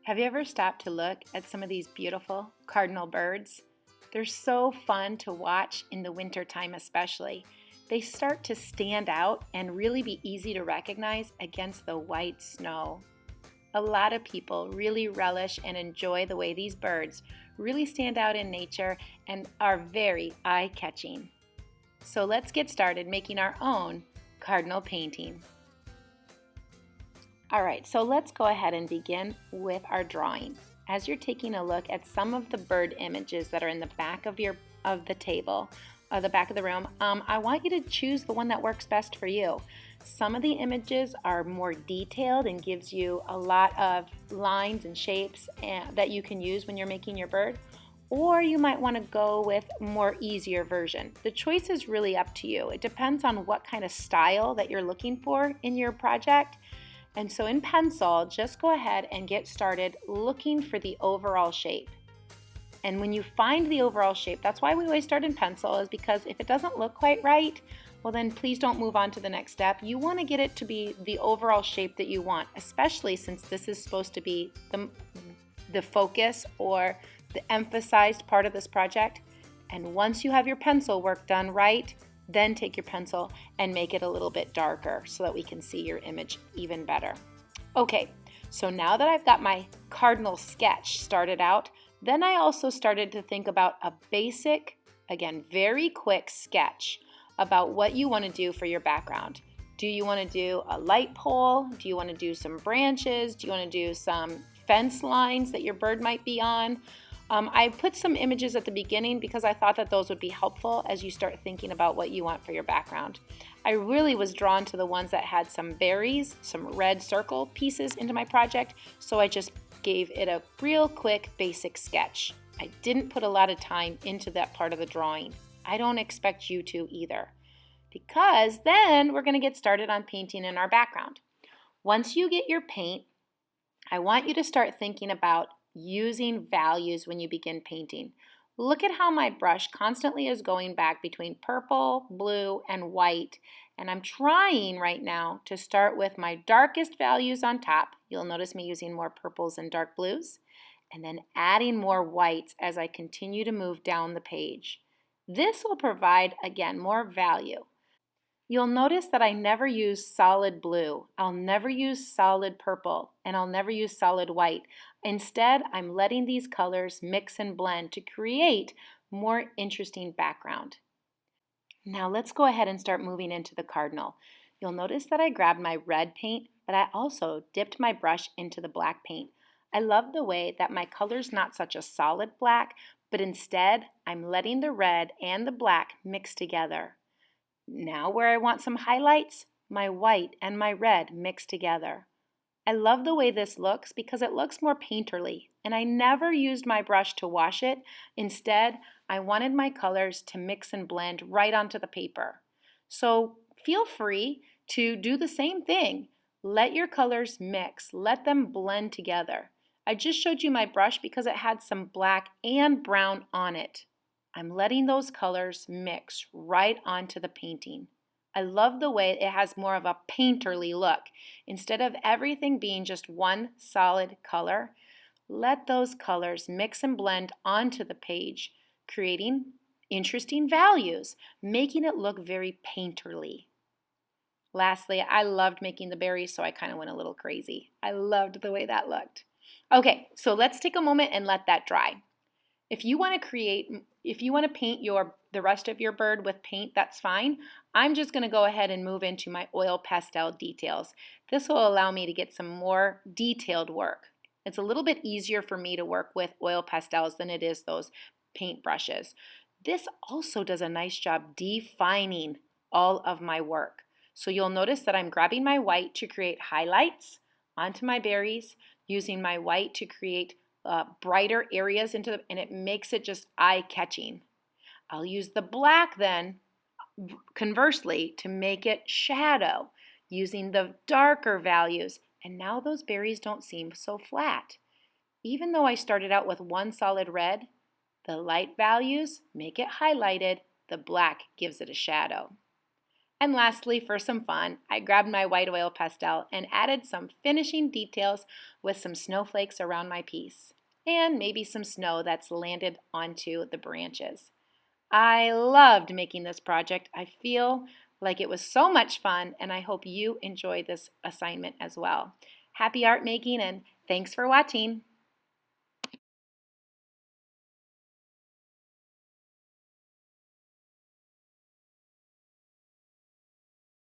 Have you ever stopped to look at some of these beautiful cardinal birds? They're so fun to watch in the wintertime especially. They start to stand out and really be easy to recognize against the white snow. A lot of people really relish and enjoy the way these birds really stand out in nature and are very eye-catching. So let's get started making our own cardinal painting. All right, so let's go ahead and begin with our drawing. As you're taking a look at some of the bird images that are in the back of the table, or the back of the room, I want you to choose the one that works best for you. Some of the images are more detailed and gives you a lot of lines and shapes that you can use when you're making your bird, or you might want to go with a more easier version. The choice is really up to you. It depends on what kind of style that you're looking for in your project. And so in pencil, just go ahead and get started looking for the overall shape. And when you find the overall shape, that's why we always start in pencil, is because if it doesn't look quite right, well then please don't move on to the next step. You want to get it to be the overall shape that you want, especially since this is supposed to be the focus or the emphasized part of this project. And once you have your pencil work done right, then take your pencil and make it a little bit darker so that we can see your image even better. Okay, so now that I've got my cardinal sketch started out, then I also started to think about a basic, again, very quick sketch about what you want to do for your background. Do you want to do a light pole? Do you want to do some branches? Do you want to do some fence lines that your bird might be on? I put some images at the beginning because I thought that those would be helpful as you start thinking about what you want for your background. I really was drawn to the ones that had some berries, some red circle pieces into my project, so I just gave it a real quick basic sketch. I didn't put a lot of time into that part of the drawing. I don't expect you to either, because then we're going to get started on painting in our background. Once you get your paint, I want you to start thinking about using values when you begin painting. Look at how my brush constantly is going back between purple, blue, and white. And I'm trying right now to start with my darkest values on top. You'll notice me using more purples and dark blues, and then adding more whites as I continue to move down the page. This will provide, again, more value. You'll notice that I never use solid blue, I'll never use solid purple, and I'll never use solid white. Instead, I'm letting these colors mix and blend to create more interesting background. Now let's go ahead and start moving into the cardinal. You'll notice that I grabbed my red paint, but I also dipped my brush into the black paint. I love the way that my color's not such a solid black, but instead I'm letting the red and the black mix together. Now where I want some highlights, my white and my red mix together. I love the way this looks because it looks more painterly, and I never used my brush to wash it. Instead, I wanted my colors to mix and blend right onto the paper. So feel free to do the same thing. Let your colors mix, let them blend together. I just showed you my brush because it had some black and brown on it. I'm letting those colors mix right onto the painting. I love the way it has more of a painterly look. Instead of everything being just one solid color, let those colors mix and blend onto the page, creating interesting values, making it look very painterly. Lastly, I loved making the berries, so I kind of went a little crazy. I loved the way that looked. Okay, so let's take a moment and let that dry. If you want to paint the rest of your bird with paint, that's fine. I'm just going to go ahead and move into my oil pastel details. This will allow me to get some more detailed work. It's a little bit easier for me to work with oil pastels than it is those paint brushes. This also does a nice job defining all of my work. So you'll notice that I'm grabbing my white to create highlights onto my berries, using my white to create brighter areas and it makes it just eye-catching. I'll use the black then, conversely, to make it shadow, using the darker values, and now those berries don't seem so flat. Even though I started out with one solid red, the light values make it highlighted, the black gives it a shadow. And lastly, for some fun, I grabbed my white oil pastel and added some finishing details with some snowflakes around my piece, and maybe some snow that's landed onto the branches. I loved making this project. I feel like it was so much fun, and I hope you enjoy this assignment as well. Happy art making, and thanks for watching.